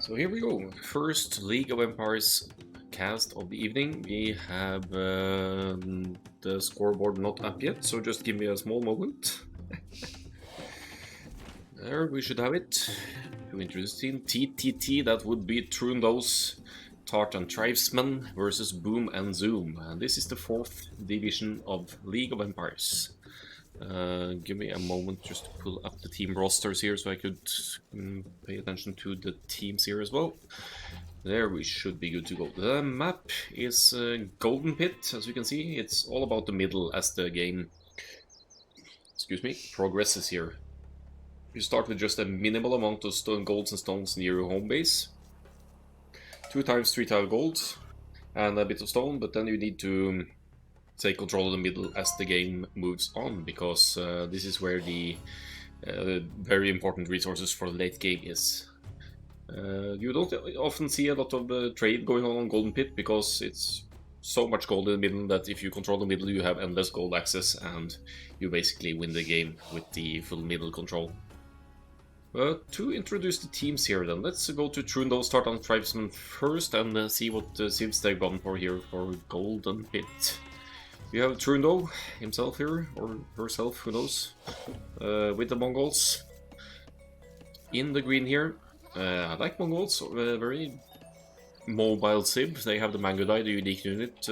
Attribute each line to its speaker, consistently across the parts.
Speaker 1: So here we go. First League of Empires cast of the evening. We have the scoreboard not up yet, so just give me a small moment. There, we should have it. To introduce the team, TTT, that would be Troondos, Tartan Tribesmen versus Boom and Zoom. And this is the 4th division of League of Empires. Give me a moment just to pull up the team rosters here so I could pay attention to the teams here as well. There, we should be good to go. The map is Golden Pit, as you can see. It's all about the middle as the game, progresses here. You start with just a minimal amount of golds and stones near your home base. 2 times 3 tile gold and a bit of stone, but then you need to take control of the middle as the game moves on, because this is where the very important resources for the late game is. You don't often see a lot of trade going on Golden Pit, because it's so much gold in the middle that if you control the middle you have endless gold access and you basically win the game with the full middle control. But to introduce the teams here then, let's go to Troondos, start on Tribesmen first and see what civs they've gone for here for Golden Pit. You have Troondo himself here, or herself, who knows, with the Mongols. In the green here, I like Mongols, very mobile civ. They have the Mangudai, the unique unit,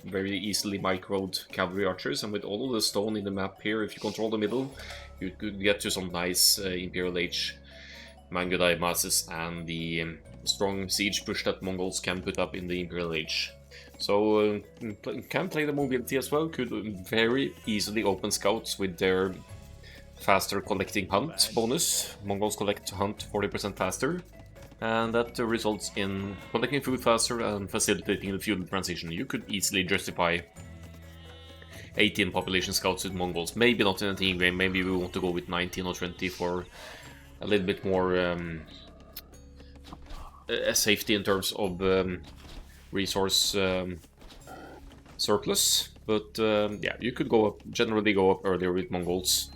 Speaker 1: very easily microed cavalry archers, and with all of the stone in the map here, if you control the middle, you could get to some nice Imperial Age Mangudai masses and the strong siege push that Mongols can put up in the Imperial Age. So can play the mobility as well, could very easily open scouts with their faster collecting hunt bonus. Mongols collect hunt 40% faster, and that results in collecting food faster and facilitating the feudal transition. You could easily justify 18 population scouts with Mongols. Maybe not in a team game, maybe we want to go with 19 or 20 for a little bit more safety in terms of resource surplus, but yeah, you could generally go up earlier with Mongols,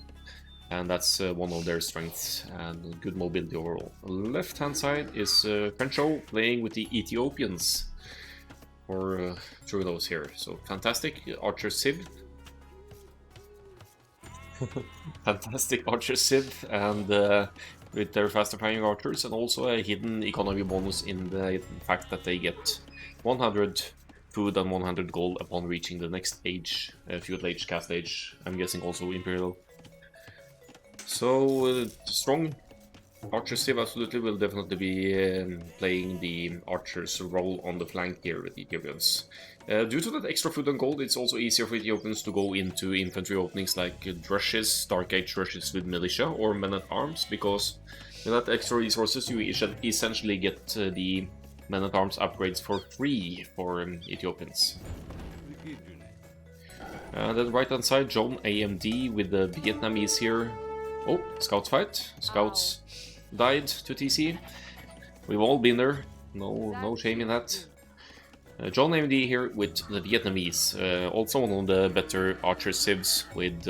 Speaker 1: and that's one of their strengths, and good mobility overall. Left hand side is Frencho playing with the Ethiopians for Troondos here, so fantastic Archer Civ. Fantastic Archer Civ, and with their faster firing archers, and also a hidden economy bonus in the fact that they get 100 food and 100 gold upon reaching the next age, feudal age, cast age, I'm guessing also imperial. So strong Archer Civ absolutely will definitely be playing the archer's role on the flank here with the Ethiopians. Due to that extra food and gold, it's also easier for Ethiopians to go into infantry openings like drushes, Dark Age drushes with militia, or men-at-arms, because with that extra resources you essentially get the men-at-arms upgrades for free for Ethiopians. Then right hand side, John AMD with the Vietnamese here. Oh, scouts fight. Scouts died to TC. We've all been there. No shame in that. John AMD here with the Vietnamese. Also one of the better archer civs with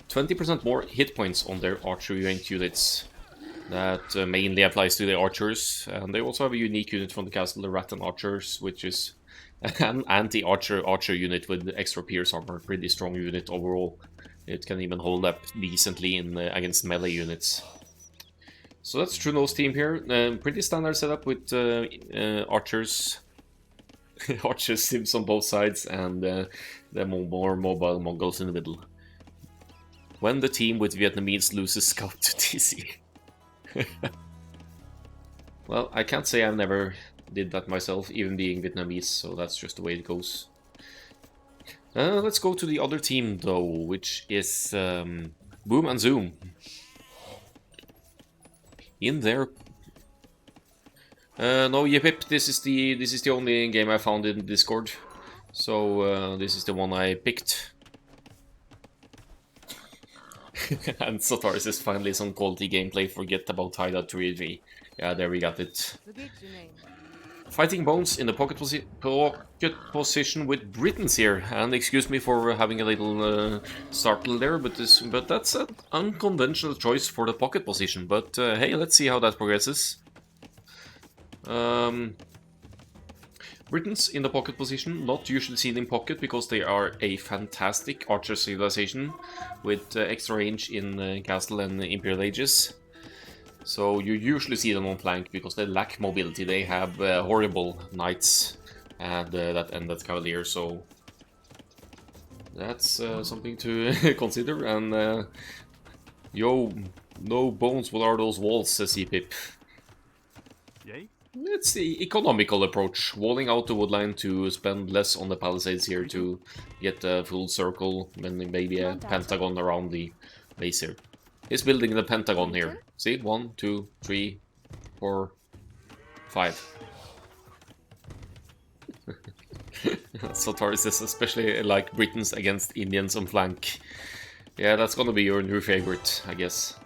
Speaker 1: 20% more hit points on their archer ranked units. That mainly applies to the archers, and they also have a unique unit from the castle, the Rattan Archers, which is an anti-archer unit with extra pierce armor, pretty strong unit overall. It can even hold up decently in against melee units. So that's Troondos team here. Pretty standard setup with archers, archer civs on both sides, and the more mobile Mongols in the middle. When the team with Vietnamese loses scout to TC. Well, I can't say I've never did that myself, even being Vietnamese, so that's just the way it goes. Let's go to the other team though, which is Boom and Zoom. In there. No, yep, this is the only game I found in Discord, so this is the one I picked. And Sotar says finally some quality gameplay, forget about hideout 3v. Yeah, there we got it. Fighting Bones in the pocket position with Britons here, and excuse me for having a little startle there, but that's an unconventional choice for the pocket position, but hey, let's see how that progresses. Britons in the pocket position, not usually seen in pocket because they are a fantastic archer civilization with extra range in castle and imperial ages. So you usually see them on flank because they lack mobility. They have horrible knights and that ended cavalier, so that's something to consider. And yo, no bones, what are those walls, says Pip.
Speaker 2: Yay?
Speaker 1: It's the economical approach, walling out the woodline to spend less on the palisades here to get a full circle, and maybe a pentagon around the base here. He's building the pentagon here. See? 1, 2, 3, 4, 5. Sotaris is especially like Britons against Indians on flank. Yeah, that's gonna be your new favorite, I guess.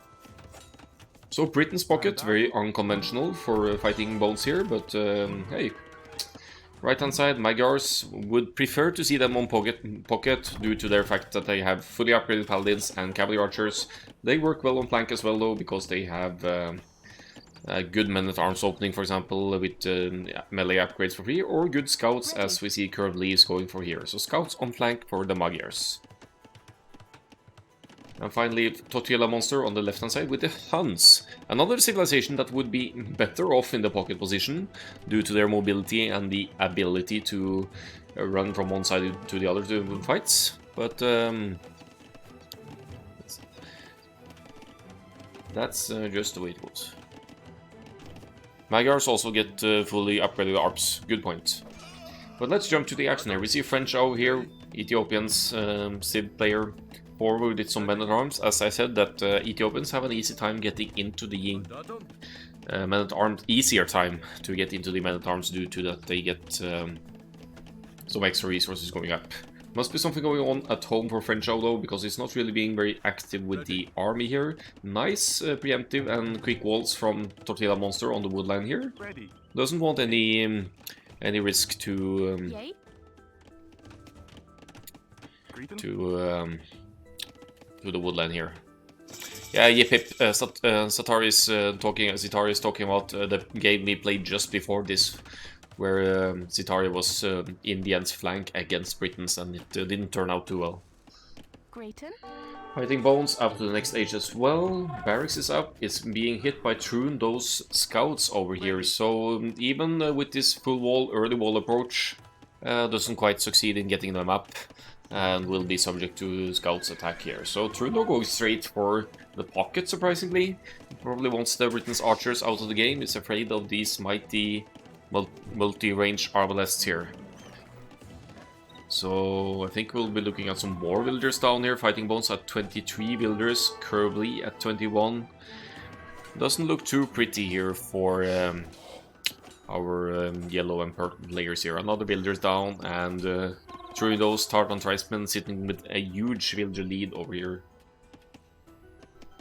Speaker 1: So Britain's pocket, very unconventional for fighting bones here, but hey. Right hand side, Magyars would prefer to see them on pocket due to their fact that they have fully upgraded paladins and cavalry archers. They work well on flank as well though, because they have a good men-at-arms opening, for example, with melee upgrades for free, or good scouts, as we see Curve Lee is going for here. So scouts on flank for the Magyars. And finally, Tortilla Monster on the left-hand side with the Huns. Another civilization that would be better off in the pocket position due to their mobility and the ability to run from one side to the other to win fights. But that's just the way it goes. Magyars also get fully upgraded ARPs. Good point. But let's jump to the action here. We see French over here, Ethiopians, Civ player. Forward with some men-at-arms. As I said, that Ethiopians have an easy time getting into the men-at-arms, easier time to get into the men-at-arms due to that they get some extra resources going up. Must be something going on at home for French though, because it's not really being very active with the army here. Nice preemptive and quick walls from Tortilla Monster on the woodline here. Doesn't want any risk to the woodline here. Yeah, Yipip, Satari is talking about the game we played just before this, where Zitari was Indians' flank against Britons, and it didn't turn out too well. Fighting Bones up to the next age as well. Barracks is up. It's being hit by Troondos scouts over here, so even with this full wall, early wall approach, doesn't quite succeed in getting them up, and will be subject to scouts attack here. So Trudeau goes straight for the pocket, surprisingly. He probably wants the Britain's archers out of the game. He's afraid of these mighty multi-range arbalests here. So I think we'll be looking at some more villagers down here. Fighting Bones at 23 villagers, Curvely at 21. Doesn't look too pretty here for our yellow and purple players here. Another villager's down, and Troondos, Tartan, Tribesmen sitting with a huge villager lead over here.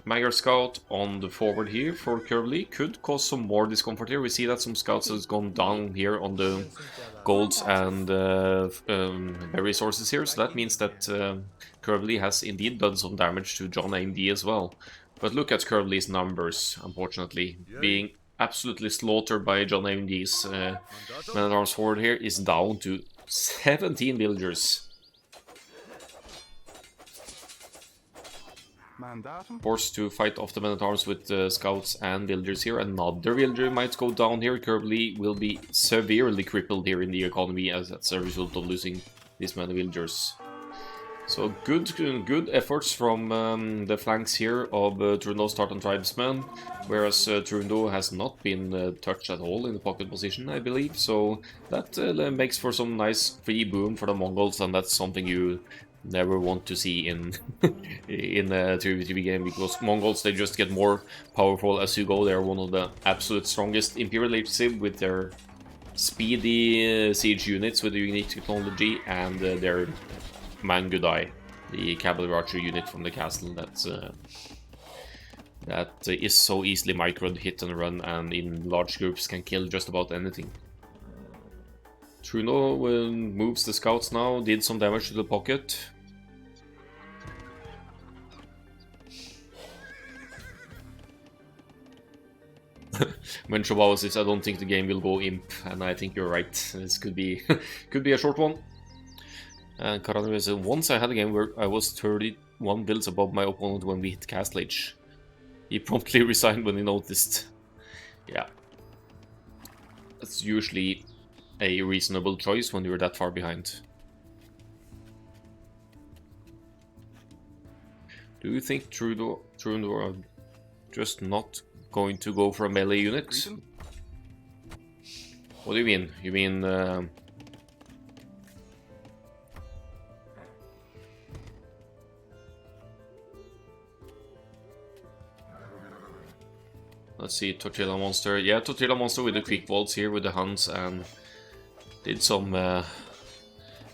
Speaker 1: Magyar Scout on the forward here for Curvely could cause some more discomfort here. We see that some scouts has gone down here on the golds and berry sources here, so that means that Curvely has indeed done some damage to John AMD as well. But look at Curvely's numbers, unfortunately, being absolutely slaughtered by John AMD's men-at-arms forward here is down to 17 villagers. Forced to fight off the men-at-arms with scouts and villagers here. Another villager might go down here. Curvely will be severely crippled here in the economy as that's a result of losing these many villagers. So good efforts from the flanks here of Troondos, Tartan Tribesmen, whereas Troondo has not been touched at all in the pocket position, I believe. So that makes for some nice free boom for the Mongols, and that's something you never want to see in in a 3v3 game, because Mongols, they just get more powerful as you go. They're one of the absolute strongest Imperial Age Civ with their speedy siege units with the unique technology, and their Mangudai, the cavalry archer unit from the castle that is so easily microed, hit and run, and in large groups can kill just about anything. Truno moves the scouts now, did some damage to the pocket. when Shabao says I don't think the game will go imp, and I think you're right. This could be could be a short one. And Karanui says, once I had a game where I was 31 builds above my opponent when we hit Castle Age. He promptly resigned when he noticed. Yeah. That's usually a reasonable choice when you're that far behind. Do you think Troondos are just not going to go for a melee unit? What do you mean? You mean... Let's see, Tortilla Monster. Yeah, Tortilla Monster with the quick vaults here with the Huns and did some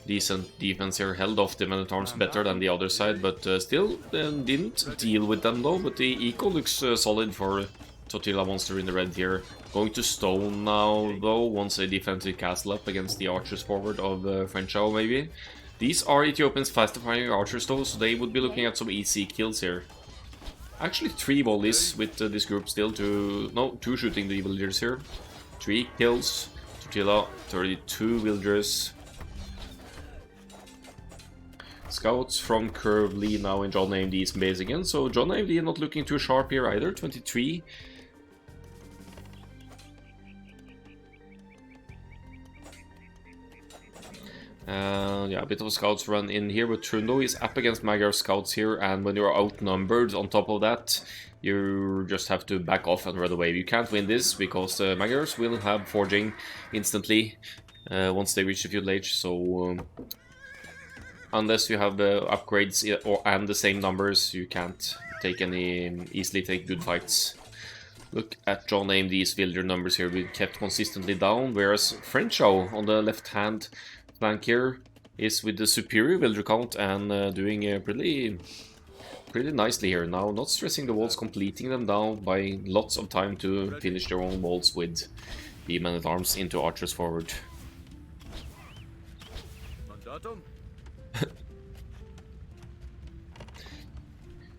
Speaker 1: decent defense here. Held off the Men-at-Arms better than the other side, but still didn't deal with them though. But the eco looks solid for Tortilla Monster in the red here. Going to stone now though, once a defensive castle up against the archers forward of French-AOE maybe. These are Ethiopians faster firing archers though, so they would be looking at some easy kills here. Actually 3 volleys with this group still to... No, 2 shooting the villagers here. 3 kills. Tortilla, 32 villagers. Scouts from Curve Lee now in John AMD's base again. So John AMD not looking too sharp here either. 23. Yeah, a bit of a scouts run in here, but Troondos is up against Magyar scouts here, and when you're outnumbered on top of that, you just have to back off and run away. You can't win this because the Magyars will have forging instantly once they reach the feudal age, so unless you have the upgrades and the same numbers, you can't easily take good fights. Look at John AMD's villager numbers here, we kept consistently down, whereas French-AOE on the left hand flank here is with the superior villager count and doing pretty nicely here now, not stressing the walls, completing them down by lots of time to finish their own walls with the men-at-arms into archers forward.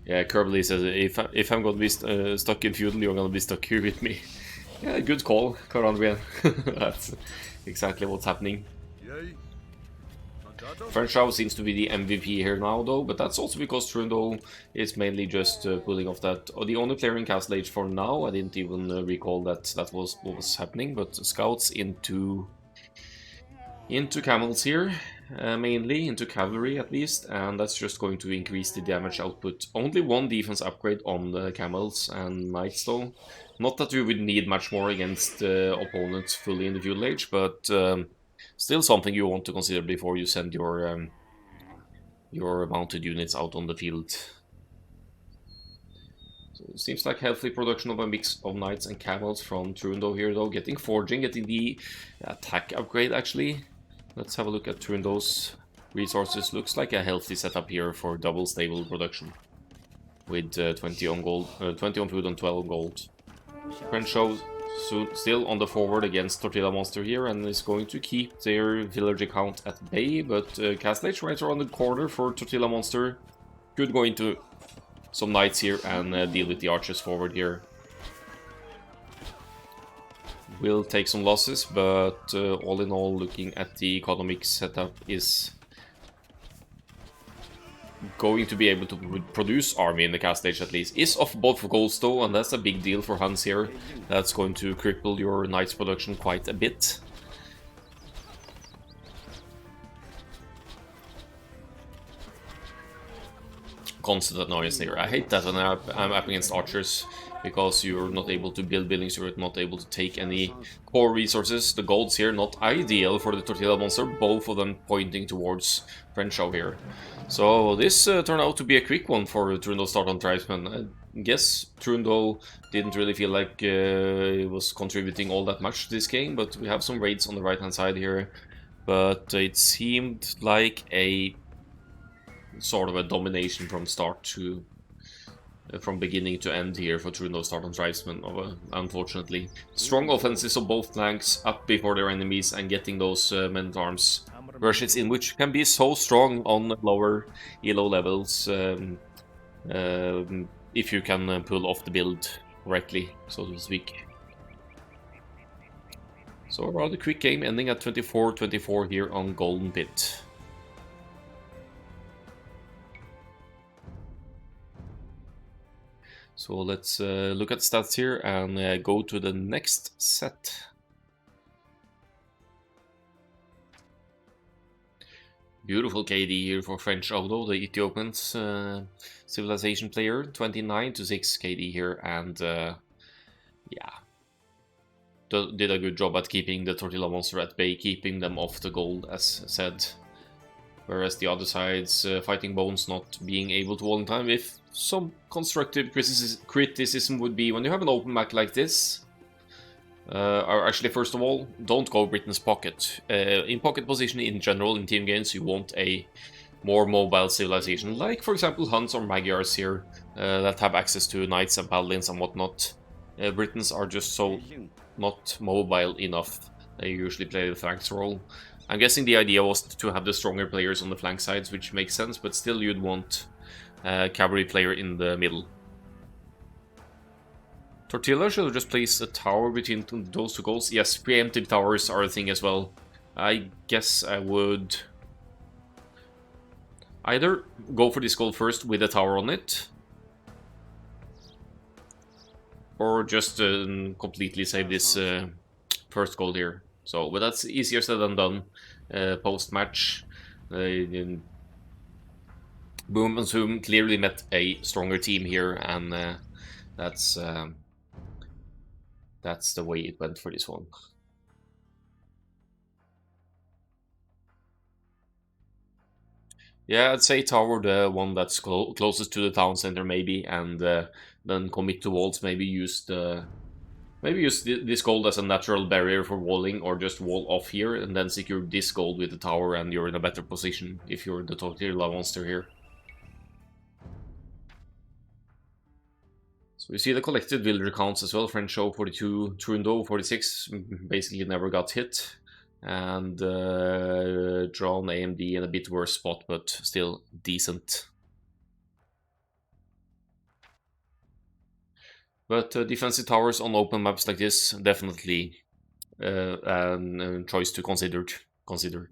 Speaker 1: Yeah, Kerbally says, if I'm gonna be stuck in feudal, you're gonna be stuck here with me. Yeah, good call, Karandrian. That's exactly what's happening. French-AOE seems to be the MVP here now though, but that's also because Troondos is mainly just pulling off that. The only player in Castle Age for now, I didn't even recall that was what was happening, but scouts into camels here, mainly, into cavalry at least, and that's just going to increase the damage output. Only 1 defense upgrade on the camels and knights though. Not that you would need much more against opponents fully in the feudal age, but still something you want to consider before you send your mounted units out on the field. So it seems like healthy production of a mix of knights and camels from Troondos here though, getting forging, getting the attack upgrade actually. Let's have a look at Troondos resources. Looks like a healthy setup here for double stable production with 20 on gold, 20 on food and 12 on gold. French-AOE still on the forward against Tortilla Monster here and is going to keep their villager count at bay, but Castle Age right around the corner for Tortilla Monster. Could go into some knights here and deal with the archers forward here. Will take some losses, but all in all, looking at the economic setup, is going to be able to produce army in the Castle Age at least. Is off both goals though, and that's a big deal for Huns here. That's going to cripple your knights production quite a bit. Constant annoyance here. I hate that when I'm up against archers, because you're not able to build buildings, you're not able to take any core resources. The golds here not ideal for the Tortilla Monster, both of them pointing towards French-AOE here. So this turned out to be a quick one for Troondos Tartan Tribesmen. I guess Troondos didn't really feel like it was contributing all that much to this game, but we have some raids on the right hand side here. But it seemed like a sort of a domination from start to from beginning to end here for Troondos Tartan Tribesmen, unfortunately. Strong offenses of both flanks, up before their enemies and getting those men-at-arms rushes in, which can be so strong on lower elo levels if you can pull off the build correctly, so to speak. So a rather quick game, ending at 24-24 here on Golden Pit. So let's look at stats here and go to the next set. Beautiful KD here for French Odo, the Ethiopian's civilization player. 29-6 KD here, and yeah, did a good job at keeping the Tortilla Monster at bay, keeping them off the gold, as said. Whereas the other side's Fighting Bones not being able to wall in time. If some constructive criticism would be, when you have an open map like this, or actually, first of all, don't go Britain's pocket. In pocket position in general, in team games, you want a more mobile civilization, like for example Huns or Magyars here, that have access to knights and paladins and whatnot. Britons are just so not mobile enough. They usually play the flanks role. I'm guessing the idea was to have the stronger players on the flank sides, which makes sense, but still you'd want a cavalry player in the middle. Tortilla should just place a tower between those two goals. Yes, preemptive towers are a thing as well. I guess I would either go for this goal first with a tower on it, or just completely save this first goal here. So, but that's easier said than done. Post-match, Boom and Zoom clearly met a stronger team here, and that's the way it went for this one. Yeah, I'd say tower, the one that's closest to the town center, maybe, and then commit to walls. Maybe use this gold as a natural barrier for walling, or just wall off here and then secure this gold with the tower, and you're in a better position if you're the Tortilla monster here. So you see the collected villager counts as well. French show 42, Troondos 46, basically never got hit. And drawn AMD in a bit worse spot, but still decent. But defensive towers on open maps like this, definitely a choice to consider.